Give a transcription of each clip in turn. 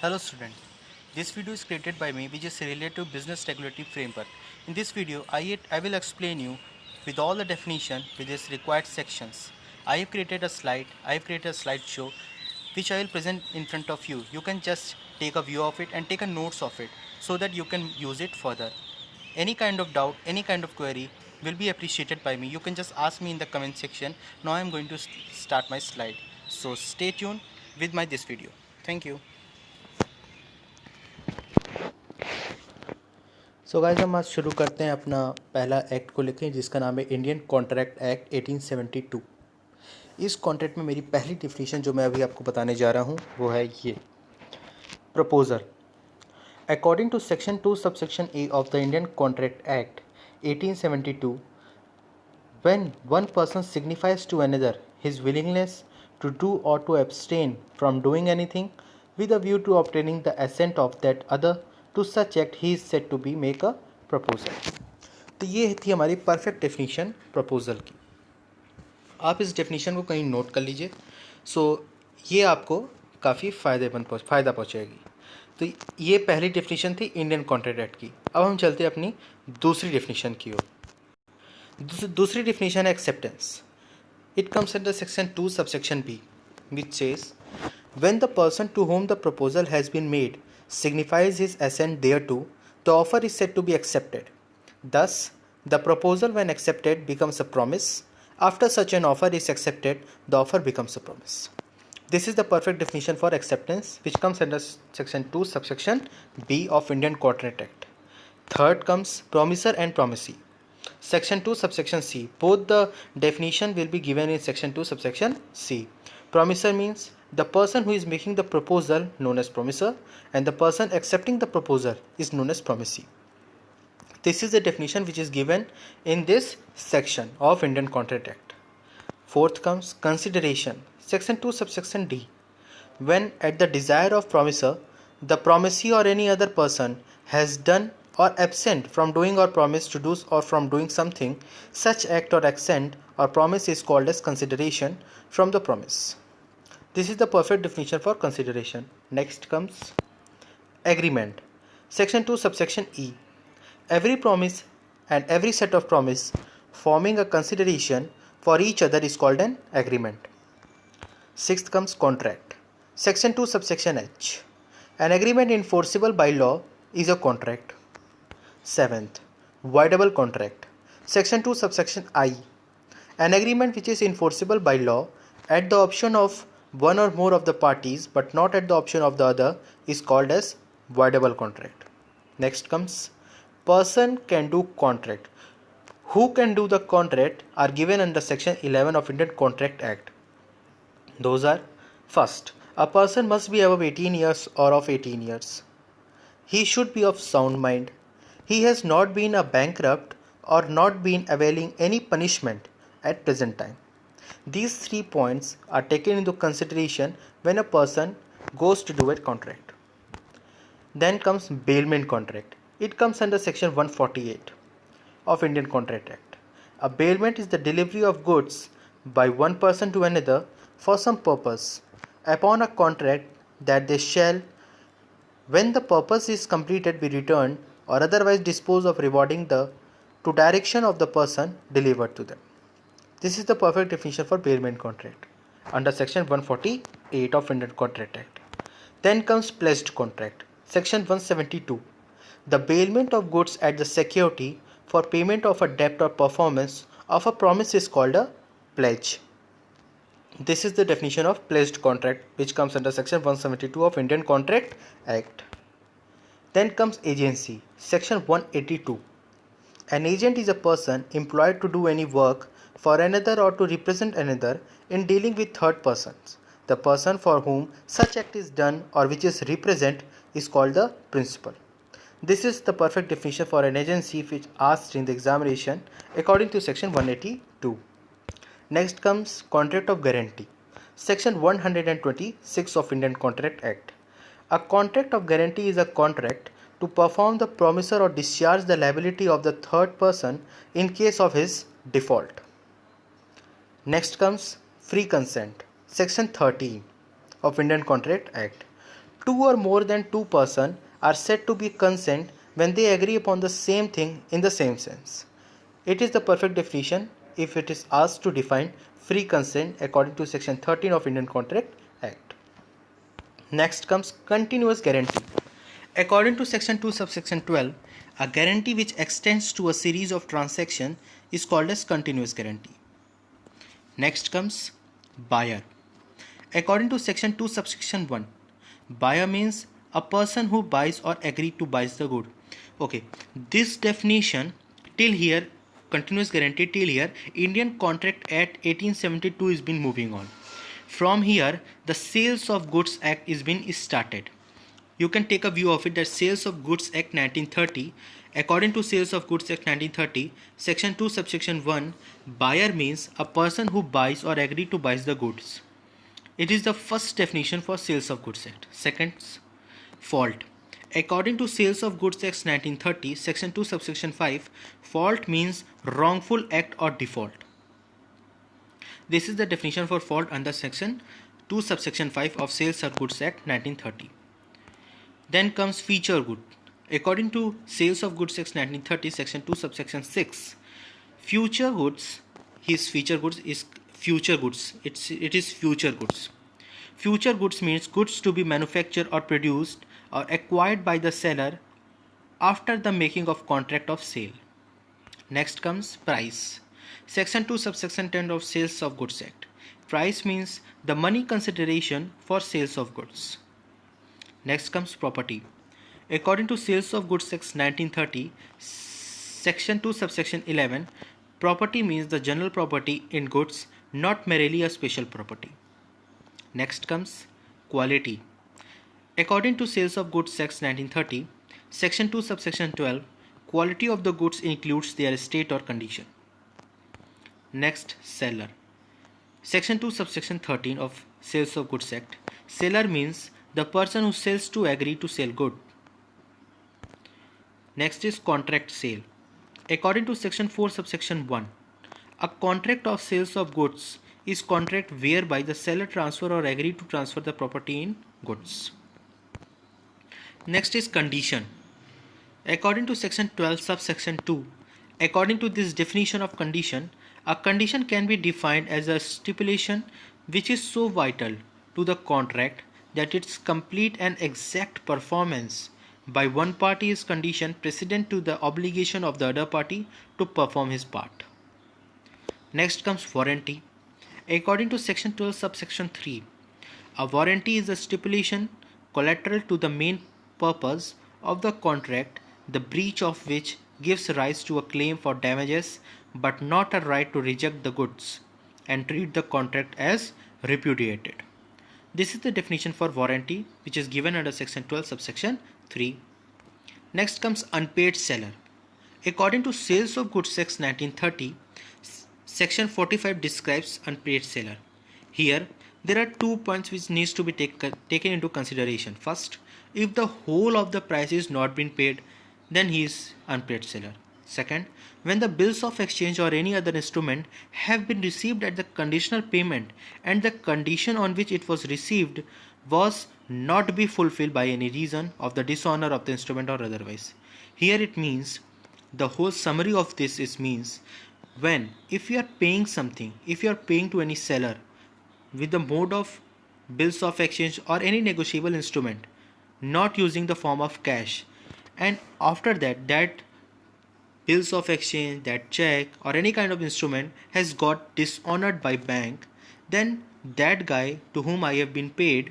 Hello student, this video is created by me which is related to business regulatory framework. In this video, I will explain you with all the definition with its required sections. I have created a slideshow which I will present in front of you. You can just take a view of it and take a notes of it so that you can use it further. Any kind of doubt, any kind of query will be appreciated by me. You can just ask me in the comment section. Now I am going to start my slide. So stay tuned with this video. Thank you. So guys हम आज शुरू करते हैं अपना पहला act को लेकर जिसका नाम है इंडियन कॉन्ट्रैक्ट एक्ट 1872। इस कॉन्ट्रैक्ट में मेरी पहली डिफिनीशन जो मैं अभी आपको बताने जा रहा हूँ वो है ये proposal. According to section 2 subsection A of the Indian Contract Act 1872, when one person signifies to another his willingness to do or to abstain from doing anything with a view to obtaining the assent of that other to such act, he is said to be make a proposal। तो ये थी हमारी perfect definition proposal की। आप इस definition को कहीं note कर लीजिए। ये आपको काफ़ी फ़ायदा पहुँचाएगी। तो ये पहली डेफिनेशन थी इंडियन कॉन्ट्रैक्ट एक्ट की। अब हम चलते हैं अपनी दूसरी डेफिनेशन की ओर। दूसरी definition है acceptance. It comes under section 2 subsection B, which says when the person to whom the proposal has been made signifies his assent thereto, the offer is said to be accepted. Thus, the proposal when accepted becomes a promise. After such an offer is accepted, the offer becomes a promise. This is the perfect definition for acceptance, which comes under section 2 subsection B of Indian Contract Act. Third comes promisor and promisee. Section 2 subsection C. Both the definition will be given in section 2 subsection C. Promisor means the person who is making the proposal known as promisor, and the person accepting the proposal is known as promisee. This is the definition which is given in this section of Indian Contract Act. Fourth comes consideration. Section 2 subsection D. When at the desire of promisor, the promisee or any other person has done or absent from doing or promise to do or from doing something, such act or accent or promise is called as consideration from the promise. This is the perfect definition for consideration. Next comes agreement. Section 2 subsection E. Every promise and every set of promise forming a consideration for each other is called an agreement. Sixth comes contract. Section 2 subsection H. An agreement enforceable by law is a contract. Seventh, voidable contract. Section 2 subsection I. An agreement which is enforceable by law at the option of one or more of the parties but not at the option of the other is called as voidable contract. Next comes person can do contract. Who can do the contract are given under section 11 of Indian Contract Act. Those are: first, a person must be above 18 years or of 18 years. He should be of sound mind. He has not been a bankrupt or not been availing any punishment at present time. These 3 points are taken into consideration when a person goes to do a contract. Then comes bailment contract. It comes under section 148 of Indian Contract Act. A bailment is the delivery of goods by one person to another for some purpose upon a contract that they shall, when the purpose is completed, be returned or otherwise dispose of rewarding to direction of the person delivered to them. This is the perfect definition for bailment contract under section 148 of Indian Contract Act. Then comes pledged contract. Section 172. The bailment of goods at the security for payment of a debt or performance of a promise is called a pledge. This is the definition of pledged contract, which comes under section 172 of Indian Contract Act. Then comes agency. Section 182. An agent is a person employed to do any work for another or to represent another in dealing with third persons. The person for whom such act is done or which is represent is called the principal. This is the perfect definition for an agency which asked in the examination according to section 182. Next comes contract of guarantee. Section 126 of Indian Contract Act. A contract of guarantee is a contract to perform the promisor or discharge the liability of the third person in case of his default. Next comes free consent. Section 13 of Indian Contract Act. Two or more than two persons are said to be consent when they agree upon the same thing in the same sense. It is the perfect definition if it is asked to define free consent according to section 13 of Indian Contract Act. Next comes continuous guarantee. According to section 2 subsection 12, a guarantee which extends to a series of transactions is called as continuous guarantee. Next comes buyer. According to section 2 subsection 1, buyer means a person who buys or agree to buy the good. Okay, this definition till here, continuous guarantee till here, Indian Contract Act 1872 is been moving on. From here, the Sales of Goods Act is been started. You can take a view of it that Sales of Goods Act 1930. According to Sales of Goods Act 1930, section 2 subsection 1, buyer means a person who buys or agree to buy the goods. It is the first definition for Sales of Goods Act. Second, fault. According to Sales of Goods Act 1930, section 2 subsection 5, fault means wrongful act or default. This is the definition for fault under section 2 subsection 5 of Sales of Goods Act 1930. Then comes feature good. According to Sales of Goods Act 1930, section 2 subsection 6, future goods, his feature goods is future goods. It is future goods. Future goods means goods to be manufactured or produced or acquired by the seller after the making of contract of sale. Next comes price. Section 2 subsection 10 of Sales of Goods Act. Price means the money consideration for sales of goods. Next comes property. According to Sales of Goods Act 1930, section 2 subsection 11, property means the general property in goods, not merely a special property. Next comes quality. According to Sales of Goods Act 1930, section 2 subsection 12, quality of the goods includes their state or condition. Next, seller. Section 2 subsection 13 of Sales of Goods Act, seller means the person who sells to agree to sell good. Next is contract sale. According to section 4 subsection 1, a contract of sales of goods is contract whereby the seller transfer or agree to transfer the property in goods. Next is condition. According to section 12 subsection 2, according to this definition of condition, a condition can be defined as a stipulation which is so vital to the contract that its complete and exact performance by one party is conditioned precedent to the obligation of the other party to perform his part. Next comes warranty. According to section 12 subsection 3, a warranty is a stipulation collateral to the main purpose of the contract, the breach of which gives rise to a claim for damages but not a right to reject the goods and treat the contract as repudiated. This is the definition for warranty which is given under section 12 subsection 3. Next comes unpaid seller. According to Sales of Goods Act 1930, section 45 describes unpaid seller. Here there are 2 points which needs to be taken into consideration. First, if the whole of the price is not been paid, then he is unpaid seller. Second, when the bills of exchange or any other instrument have been received at the conditional payment and the condition on which it was received was not be fulfilled by any reason of the dishonor of the instrument or otherwise. Here it means, the whole summary of this is means, when if you are paying something, if you are paying to any seller with the mode of bills of exchange or any negotiable instrument, not using the form of cash, and after that bills of exchange, that check or any kind of instrument has got dishonored by bank, then that guy to whom I have been paid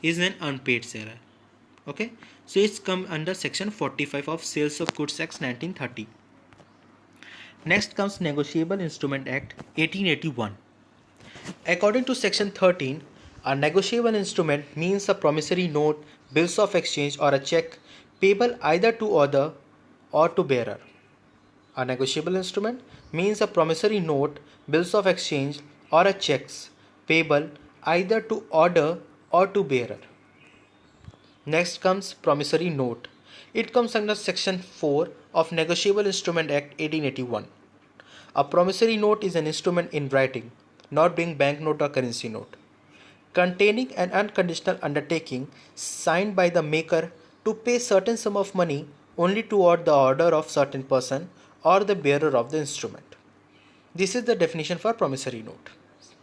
is an unpaid seller. Okay, so it's come under section 45 of Sales of Goods Act 1930. Next comes Negotiable Instrument Act 1881. According to section 13, a negotiable instrument means a promissory note, bills of exchange or a check payable either to order or to bearer. A negotiable instrument means a promissory note, bills of exchange or a checks payable either to order or to bearer. Next comes promissory note. It comes under section 4 of Negotiable Instrument Act 1881. A promissory note is an instrument in writing, not being banknote or currency note. containing an unconditional undertaking signed by the maker to pay certain sum of money only toward the order of certain person or the bearer of the instrument. This is the definition for promissory note.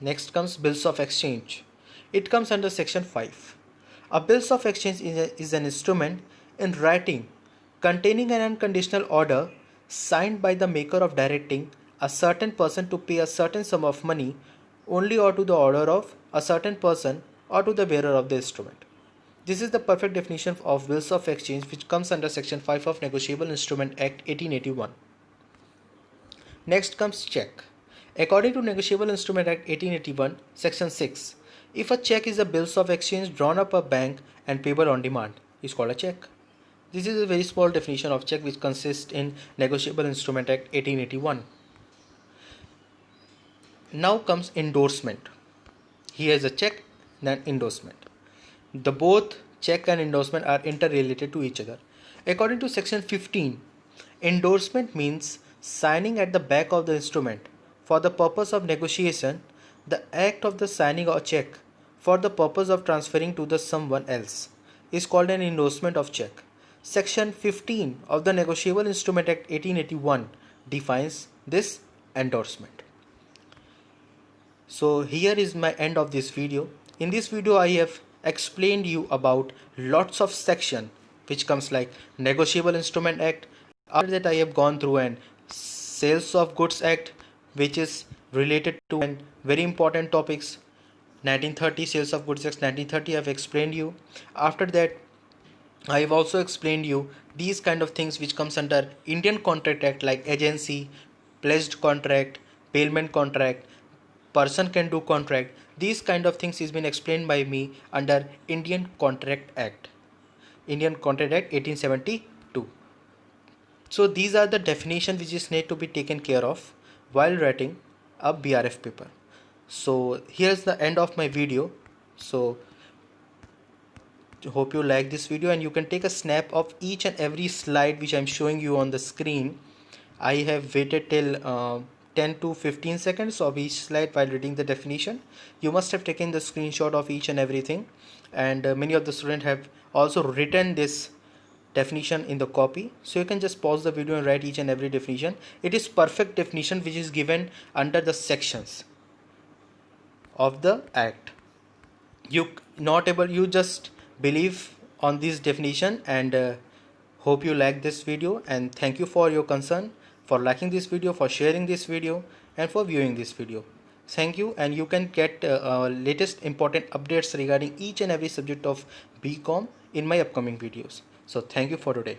Next comes bills of exchange. It comes under section 5. A bills of exchange is an instrument in writing containing an unconditional order signed by the maker of directing a certain person to pay a certain sum of money only or to the order of a certain person or to the bearer of the instrument. This is the perfect definition of bills of exchange, which comes under section 5 of Negotiable Instrument Act 1881. Next comes check. According to Negotiable Instrument Act 1881, section 6, if a check is a bills of exchange drawn up a bank and payable on demand, is called a check. This is a very small definition of check which consists in Negotiable Instrument Act 1881. Now comes endorsement. Here is a check and endorsement. The both check and endorsement are interrelated to each other. According to section 15, endorsement means signing at the back of the instrument for the purpose of negotiation, the act of the signing a check for the purpose of transferring to the someone else is called an endorsement of check. Section 15 of the Negotiable Instrument Act 1881 defines this endorsement. So here is my end of this video. In this video I have explained you about lots of section which comes like Negotiable Instrument Act. After that I have gone through an Sales of Goods Act, which is related to and very important topics. 1930 Sales of Goods Act 1930 I have explained you. After that I have also explained you these kind of things which comes under Indian Contract Act, like agency, pledged contract, payment contract, person can do contract. These kind of things is been explained by me under Indian Contract Act 1872. So these are the definition which is need to be taken care of while writing a BRF paper. So here's the end of my video. So hope you like this video, and you can take a snap of each and every slide which I'm showing you on the screen. I have waited till 10 to 15 seconds of each slide while reading the definition. You must have taken the screenshot of each and everything, and many of the students have also written this definition in the copy. So you can just pause the video and write each and every definition. It is perfect definition which is given under the sections of the act. You just believe on this definition, and hope you like this video, and thank you for your concern, for liking this video, for sharing this video, and for viewing this video. Thank you, and you can get latest important updates regarding each and every subject of BCom in my upcoming videos. So thank you for today.